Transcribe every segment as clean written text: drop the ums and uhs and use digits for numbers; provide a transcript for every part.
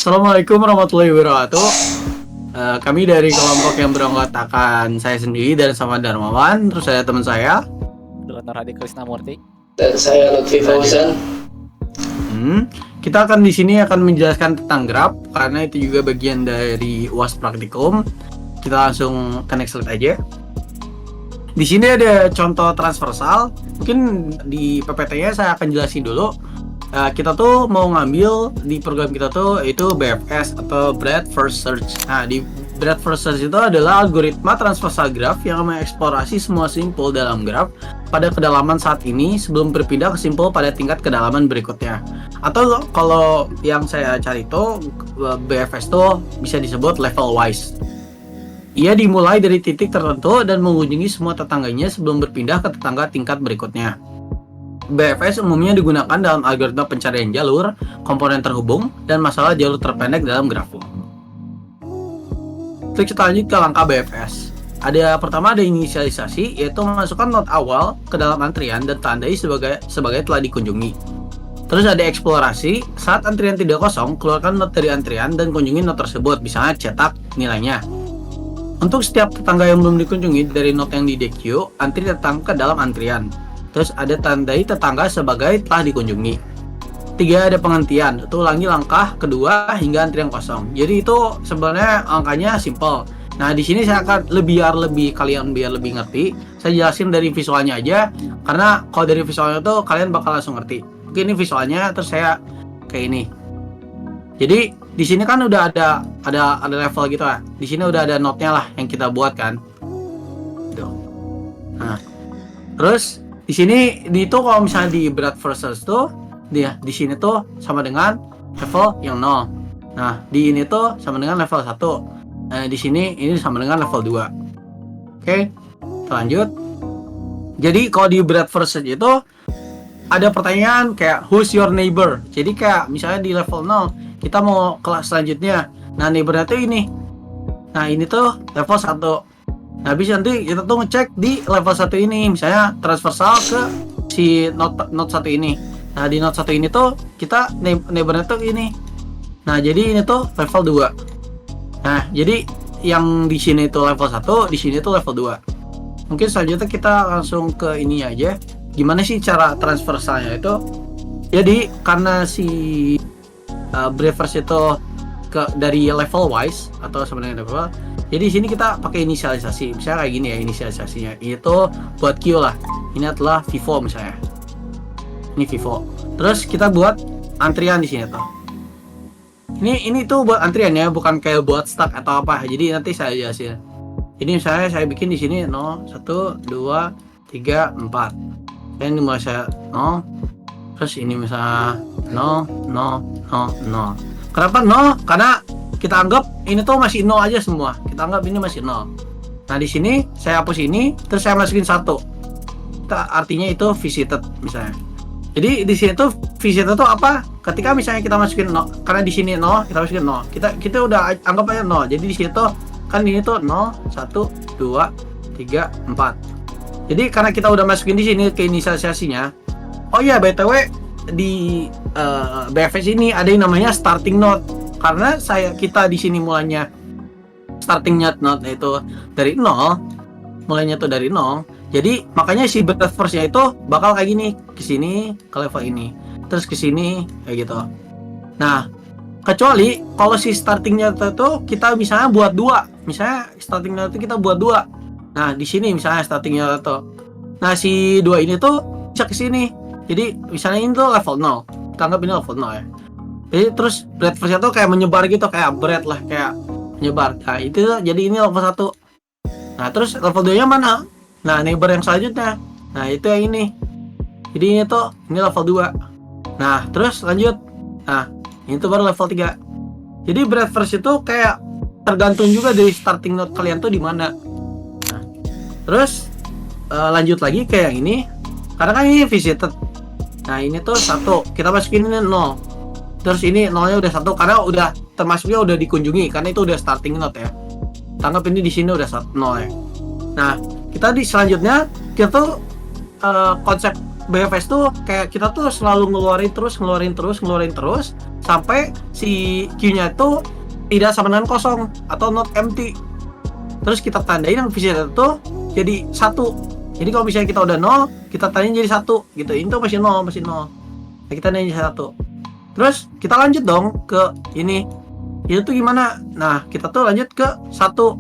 Assalamualaikum warahmatullahi wabarakatuh. Kami dari kelompok yang beranggotakan saya sendiri dan sama Darmawan, terus ada teman saya. Dr. Hadi Krisnamurti. Dan saya Lutfi Fauzan. Kita akan di sini akan menjelaskan tentang graph karena itu juga bagian dari UAS praktikum. Kita langsung ke next slide aja. Di sini ada contoh transversal. Mungkin di PPT-nya saya akan jelasin dulu. Kita tuh mau ngambil di program kita tuh itu BFS atau Breadth First Search. Nah, di Breadth First Search itu adalah algoritma transversal graph yang mengeksplorasi semua simpul dalam graph pada kedalaman saat ini sebelum berpindah ke simpul pada tingkat kedalaman berikutnya. Atau kalau yang saya cari itu BFS tuh bisa disebut level wise. Ia dimulai dari titik tertentu dan mengunjungi semua tetangganya sebelum berpindah ke tetangga tingkat berikutnya. BFS umumnya digunakan dalam algoritma pencarian jalur, komponen terhubung, dan masalah jalur terpendek dalam grafo. Kita lanjut ke langkah BFS. Pertama ada inisialisasi, yaitu memasukkan node awal ke dalam antrian dan tandai sebagai telah dikunjungi. Terus ada eksplorasi, saat antrian tidak kosong, keluarkan node dari antrian dan kunjungi node tersebut, misalnya cetak nilainya. Untuk setiap tetangga yang belum dikunjungi dari node yang di DQ, antri datang ke dalam antrian. Terus ada tandai tetangga sebagai telah dikunjungi. 3 ada penghentian, itu ulangi langkah kedua hingga antrian kosong. Jadi itu sebenarnya angkanya simple. Nah di sini saya akan biar lebih ngerti, saya jelasin dari visualnya aja. Karena kalau dari visualnya tuh kalian bakal langsung ngerti. Mungkin ini visualnya, terus saya kayak ini. Jadi di sini kan udah ada level gitu lah. Di sini udah ada node-nya lah yang kita buat kan. Gitu. Nah, terus di sini itu kalau misalnya di Breadth First Search tuh di sini tuh sama dengan level yang 0. Nah, di ini tuh sama dengan level 1. Di sini ini sama dengan level 2. Oke, lanjut. Jadi kalau di Breadth First Search itu ada pertanyaan kayak who's your neighbor. Jadi kayak misalnya di level 0 kita mau kelas selanjutnya. Nah, neighbornya tuh ini. Nah, ini tuh level 1. Nah, habis nanti kita tuh ngecek di level 1 ini, misalnya transversal ke si node 1 ini. Nah, di node 1 ini tuh kita neighbornya tuh ini. Nah, jadi ini tuh level 2. Nah, jadi yang di sini itu level 1, di sini tuh level 2. Mungkin selanjutnya kita langsung ke ini aja. Gimana sih cara transversalnya itu? Jadi karena si Breadth itu dari level wise atau sebenarnya level. Jadi di sini kita pakai inisialisasi. Misalnya kayak gini ya inisialisasinya. Itu buat Q lah. Ini adalah Vivo misalnya. Ini Vivo. Terus kita buat antrian di sini tuh. Ini tuh buat antrian ya, bukan kayak buat start atau apa. Jadi nanti saya jelasin. Ini misalnya saya bikin di sini 0, 1, 2, 3, 4. Dan ini mulai saya 0. Terus ini misalnya 0, 0, 0, 0. Kenapa 0? Karena kita anggap ini tuh masih 0 aja semua. Kita anggap ini masih 0. Nah, di sini saya hapus ini, terus saya masukin 1. Artinya itu visited misalnya. Jadi di sini tuh visited tuh apa? Ketika misalnya kita masukin 0, karena di sini 0, kita masukin 0. Kita udah anggap aja 0. Jadi di sini tuh kan ini tuh 0, 1, 2, 3, 4. Jadi karena kita udah masukin di sini ke inisialisasinya. Oh iya, BTW di BFS ini ada yang namanya starting node. Karena kita di sini mulanya startingnya node itu dari 0, mulainya tuh dari 0. Jadi makanya si Breadth First-nya itu bakal kayak gini, ke sini ke level ini, terus ke sini kayak gitu. Nah, kecuali kalau si startingnya itu kita misalnya buat 2. Misalnya startingnya itu kita buat 2. Nah, di sini misalnya startingnya itu. Nah, si 2 ini tuh bisa ke sini. Jadi misalnya ini tuh level 0. Kita anggap ini level 0 ya. Jadi terus Breadth First-nya tuh kayak menyebar gitu, kayak bread lah, kayak menyebar. Nah, itu jadi ini level 1. Nah, terus level 2-nya mana? Nah, neighbor yang selanjutnya. Nah, itu yang ini. Jadi ini tuh ini level 2. Nah, terus lanjut. Nah, ini tuh baru level 3. Jadi Breadth First itu kayak tergantung juga dari starting node kalian tuh di mana. Nah, terus lanjut lagi kayak yang ini. Karena kan ini visited. Nah, ini tuh 1. Kita masukin ini 0. Terus ini 0-nya udah 1 karena udah termasuknya udah dikunjungi karena itu udah starting node ya. Tanggap ini di sini udah 0 ya. Nah, kita di selanjutnya kita tuh konsep BFS tuh kayak kita tuh selalu ngeluarin terus sampai si Q-nya itu tidak sama dengan kosong atau not empty. Terus kita tandain yang visitor itu jadi 1. Jadi kalau misalnya kita udah 0, kita tandain jadi 1 gitu. Ini tuh masih 0. Nah, kita tandain jadi 1. Terus kita lanjut dong ke ini. Itu tuh gimana? Nah, kita tuh lanjut ke 1.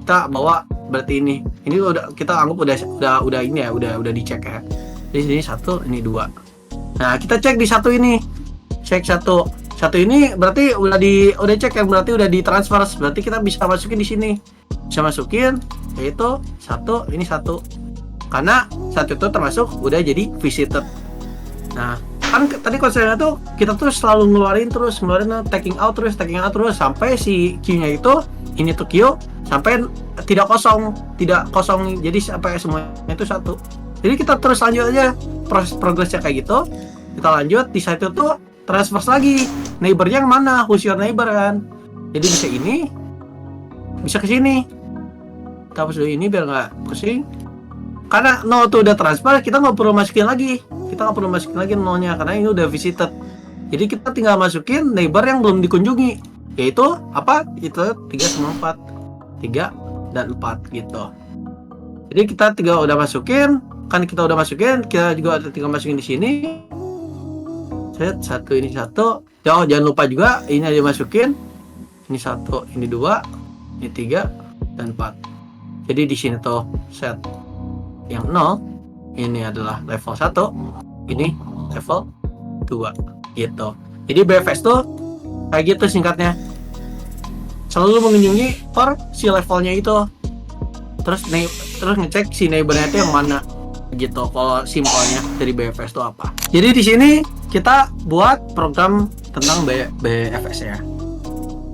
Kita bawa berarti ini. Ini udah kita anggap udah ini ya, udah dicek ya. Di sini 1, ini 2. Nah, kita cek di 1 ini. Cek 1 ini berarti udah cek yang berarti udah ditransfer. Berarti kita bisa masukin di sini. Bisa masukin yaitu 1, ini 1. Karena 1 itu termasuk udah jadi visited. Nah, kan tadi konsepnya tuh kita tuh selalu ngeluarin taking out terus sampai si Q-nya itu ini tuh Q sampai tidak kosong. Jadi sampai semuanya itu 1. Jadi kita terus lanjut aja proses progresnya kayak gitu. Kita lanjut di satu tuh transfer lagi. Neighbornya yang mana? Who's your neighbor kan? Jadi bisa ini, bisa ke sini. Kita hapus dulu ini biar nggak pusing. Karena 0 tuh udah transfer, kita nggak perlu masukin lagi. Kita nggak perlu masukin lagi 0-nya karena ini udah visited. Jadi kita tinggal masukin neighbor yang belum dikunjungi. Yaitu apa? Itu 3 sama 4. 3 dan 4 gitu. Jadi kita tinggal udah masukin. Kan kita udah masukin, kita juga tinggal masukin di sini. Set 1 ini 1. Jangan lupa juga ini aja masukin. Ini 1, ini 2, ini 3 dan 4. Jadi di sini tuh set yang 0 ini adalah level 1, ini level 2 gitu. Jadi BFS tuh kayak gitu singkatnya. Selalu mengunjungi per si levelnya itu. Terus ngecek si neighbornya itu yang mana gitu. Kalau simpelnya dari BFS itu apa? Jadi di sini kita buat program tentang BFS ya.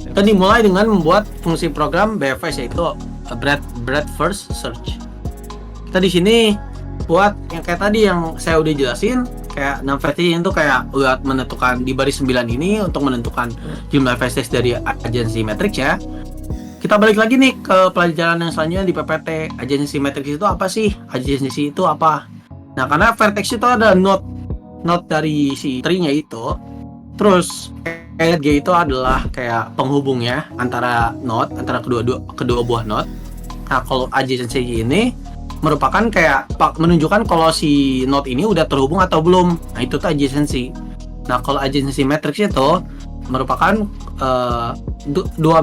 Kita dimulai dengan membuat fungsi program BFS yaitu breadth first search. Kita di sini buat yang kayak tadi yang saya udah jelasin, kayak navigasi itu kayak buat menentukan di baris 9 ini untuk menentukan jumlah vertex dari agency matrix ya. Kita balik lagi nih ke pelajaran yang selanjutnya di PPT. Agency matrix itu apa sih? Agency itu apa? Nah, karena vertex itu ada node dari si tree-nya itu. Terus G itu adalah kayak penghubungnya antara kedua buah node. Nah, kalau adjacency ini merupakan kayak menunjukkan kalau si node ini udah terhubung atau belum. Nah, itu tuh adjacency. Nah, kalau adjacency matrix itu merupakan dua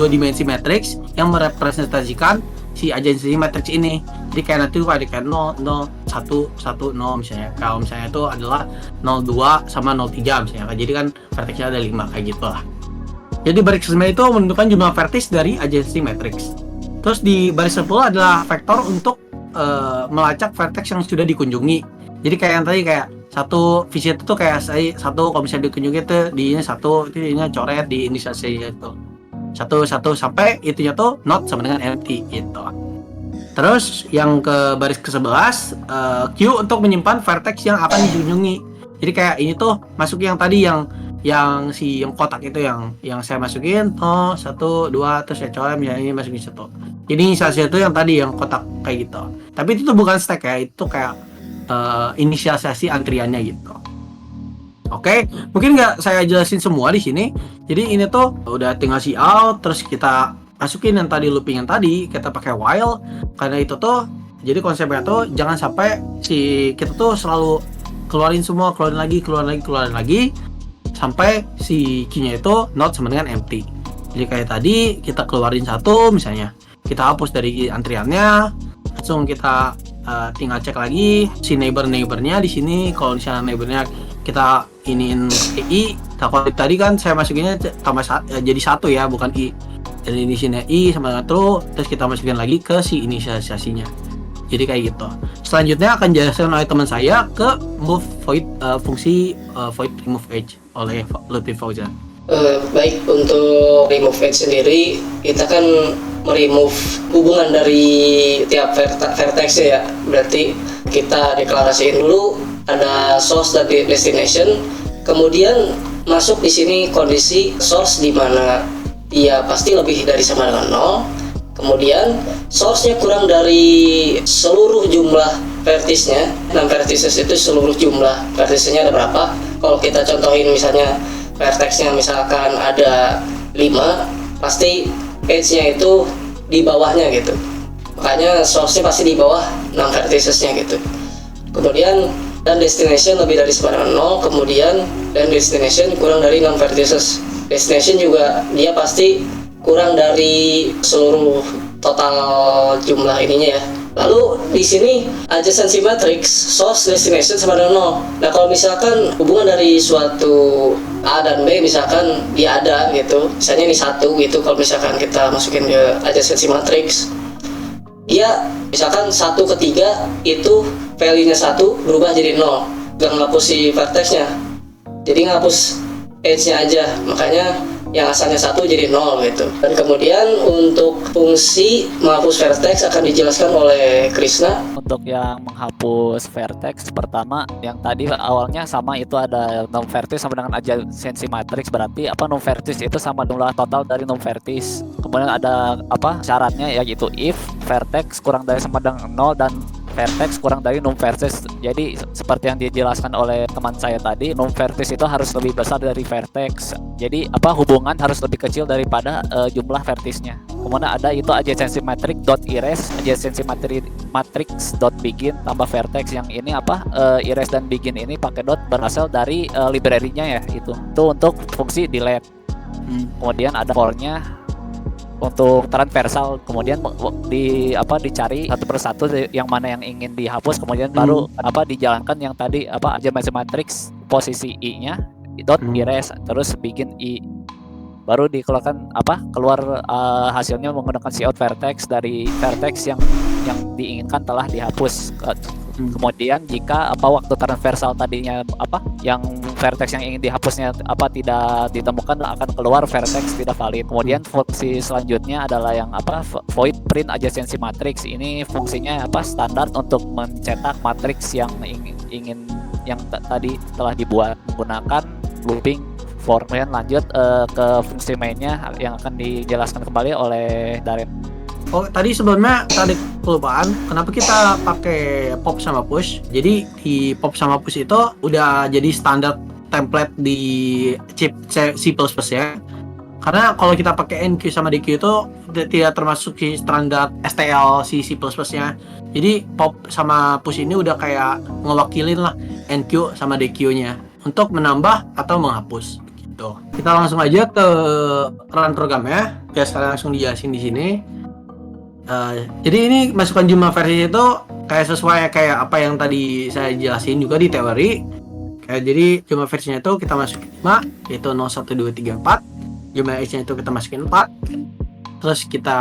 dimensi matrix yang merepresentasikan si adjacency matrix ini. Jadi kayak nanti ada kayak 0, 0, 1, 1, 0 misalnya. Kalau misalnya itu adalah 02 sama 03 misalnya. Jadi kan vertexnya ada 5 kayak gitu lah. Jadi baris 9 itu menentukan jumlah vertex dari adjacency matrix. Terus di baris 10 adalah vektor untuk melacak vertex yang sudah dikunjungi. Jadi kayak yang tadi kayak satu visit itu kayak satu kalau misalnya dikunjungi itu di ini satu, itu ini coret di inisiasi itu. Satu sampai itunya tuh not sama dengan empty gitu. Terus yang ke baris ke-11 Q untuk menyimpan vertex yang akan dikunjungi. Jadi kayak ini tuh masuk yang tadi yang kotak itu yang saya masukin 1, 2 terus saya coret misalnya ini masukin 1. Jadi inisiasi itu yang tadi yang kotak kayak gitu. Tapi itu tuh bukan stack ya, itu kayak inisialisasi antriannya gitu. Oke, mungkin nggak saya jelasin semua di sini. Jadi ini tuh udah tinggal si out, terus kita masukin yang tadi looping yang tadi, kita pakai while. Karena itu tuh, jadi konsepnya tuh jangan sampai kita tuh selalu keluarin lagi, sampai si key-nya itu not sama dengan empty. Jadi kayak tadi kita keluarin satu misalnya, kita hapus dari antriannya, langsung kita tinggal cek lagi si neighbornya di sini. Kalau misalnya neighbornya kita iniin i, kalau tadi kan saya masukinnya tambah jadi 1 ya, bukan i. Jadi di sini i sama dengan true, terus kita masukin lagi ke si inisialisasinya. Jadi kayak gitu. Selanjutnya akan dijelaskan oleh teman saya ke move void, fungsi void remove edge oleh Lutfi Fauzan. Baik, untuk remove edge sendiri kita kan meremove hubungan dari tiap vertex ya. Berarti kita deklarasiin dulu ada source dan destination, kemudian masuk di sini kondisi source di mana dia pasti lebih dari sama dengan 0. Kemudian source-nya kurang dari seluruh jumlah vertisnya. 6 vertices itu seluruh jumlah vertisnya ada berapa? kalau kita contohin misalnya vertexnya misalkan ada 5, pasti edge-nya itu di bawahnya gitu. Makanya source-nya pasti di bawah 6 verticesnya gitu. Kemudian dan destination lebih dari sama dengan 0, kemudian dan destination kurang dari 6 vertices. Destination juga dia pasti kurang dari seluruh total jumlah ininya ya. Lalu di sini adjacency matrix source destination sama dengan 0. Nah kalau misalkan hubungan dari suatu A dan B misalkan dia ada gitu, misalnya ini 1 gitu, kalau misalkan kita masukin ke adjacency matrix, dia misalkan 1 ke 3 itu value-nya 1 berubah jadi 0, gak ngapus si vertex-nya, jadi ngapus edge-nya aja, makanya yang asalnya 1 jadi 0 gitu. Dan kemudian untuk fungsi menghapus vertex akan dijelaskan oleh Krishna. Untuk yang menghapus vertex, pertama yang tadi awalnya sama, itu ada num vertex sama dengan adjacency matrix, berarti num vertex itu sama jumlah total dari num vertex. Kemudian ada syaratnya, yaitu if vertex kurang dari sama dengan 0 dan vertex kurang dari num vertex. Jadi seperti yang dijelaskan oleh teman saya tadi, num vertex itu harus lebih besar dari vertex. Jadi hubungan harus lebih kecil daripada jumlah vertexnya. Kemudian ada itu adjacency matrix dot erase, adjacency matrix dot begin tambah vertex. Yang ini erase dan begin ini pakai dot berasal dari library-nya ya, itu untuk fungsi delete. Kemudian ada for-nya untuk transversal, kemudian dicari satu persatu yang mana yang ingin dihapus, kemudian baru dijalankan yang tadi adjacency matrix posisi i-nya dot erase terus bikin i, baru dikeluarkan keluar hasilnya menggunakan cout vertex dari vertex yang diinginkan telah dihapus. Kemudian jika waktu transversal tadinya yang vertex yang ingin dihapusnya tidak ditemukan, akan keluar vertex tidak valid. Kemudian fungsi selanjutnya adalah yang void print adjacency matrix. Ini fungsinya standar untuk mencetak matriks yang ingin yang tadi telah dibuat menggunakan looping for. Kemudian lanjut ke fungsi mainnya yang akan dijelaskan kembali oleh Darren. Oh, tadi sebelumnya tadi kelupaan, kenapa kita pakai pop sama push? Jadi di pop sama push itu udah jadi standar template di chip C++ ya. Karena kalau kita pakai NQ sama DQ itu tidak termasuk di standar STL C++ nya. Jadi pop sama push ini udah kayak ngewakilin lah NQ sama DQ-nya untuk menambah atau menghapus gitu. Kita langsung aja ke run programnya. Ya, sekarang langsung dijelasin di sini. Jadi ini masukan jumlah versi itu kayak sesuai kayak apa yang tadi saya jelasin juga di teori. Jadi jumlah versinya itu kita masukin 5, yaitu 0, 1, 2, 3, 4. Jumlah edge-nya itu kita masukin 4. Terus kita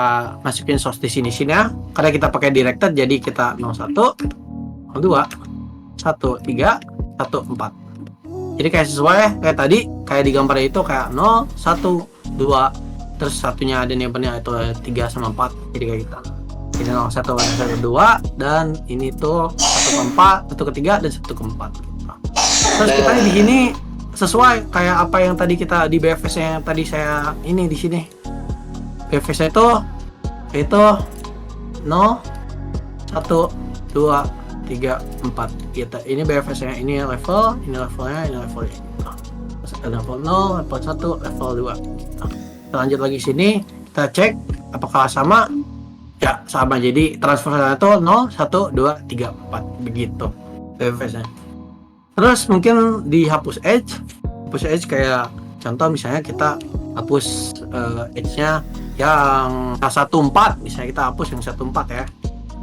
masukin source destination-nya. Karena kita pakai directed, jadi kita 01, 02, 13, 14. Jadi kayak sesuai kayak tadi, kayak di gambar itu kayak 0, 1, 2, terus satunya ada neighbor-nya itu 3 sama 4. Jadi kayak gitu. Ini 0, 1, 1, 2, dan ini tuh 1 ke 4, 1 ke 3, dan 1 ke 4 gitu. Terus kita di sini sesuai kayak apa yang tadi kita di BFS yang tadi saya ini di sini. BFS itu 0, 1, 2, 3, 4 gitu. Ini BFS nya, ini level, ini levelnya, ini levelnya gitu. Level 0, level 1, level 2 gitu. Kita lanjut lagi sini, kita cek apakah sama. Ya, sama. Jadi transfernya itu 0, 1, 2, 3, 4 begitu BFS nya. Terus mungkin dihapus edge kayak contoh misalnya kita hapus edge-nya yang 14, misalnya kita hapus yang 14 ya.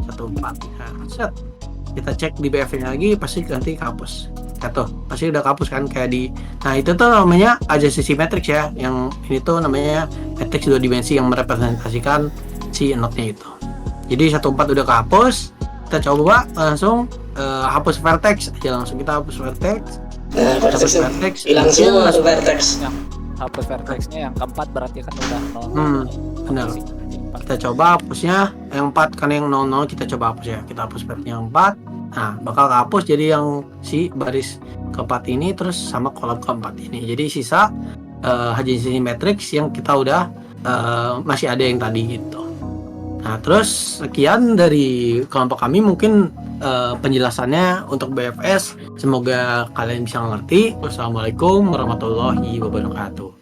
14. Nah, set. Kita cek di BF-nya lagi, pasti nanti kehapus. Tuh, pasti udah kehapus kan kayak di. Nah, itu tuh namanya adjacency matrix ya. Yang ini tuh namanya matrix 2 dimensi yang merepresentasikan si node-nya itu. Jadi 14 udah kehapus. Kita coba langsung hapus vertex aja, langsung kita hapus vertex. Nah, vertex hilang semua tuh vertex. Yang hapus vertexnya yang keempat berarti kan udah 0. Benar. Kita coba hapusnya yang 4, karena yang 00 kita coba hapus ya. Kita hapus vertex yang 4. Nah, bakal kehapus jadi yang si baris keempat ini terus sama kolom keempat ini. Jadi sisa adjacency matrix yang kita udah masih ada yang tadi gitu. Nah, terus sekian dari kelompok kami, mungkin penjelasannya untuk BFS. Semoga kalian bisa mengerti. Wassalamualaikum warahmatullahi wabarakatuh.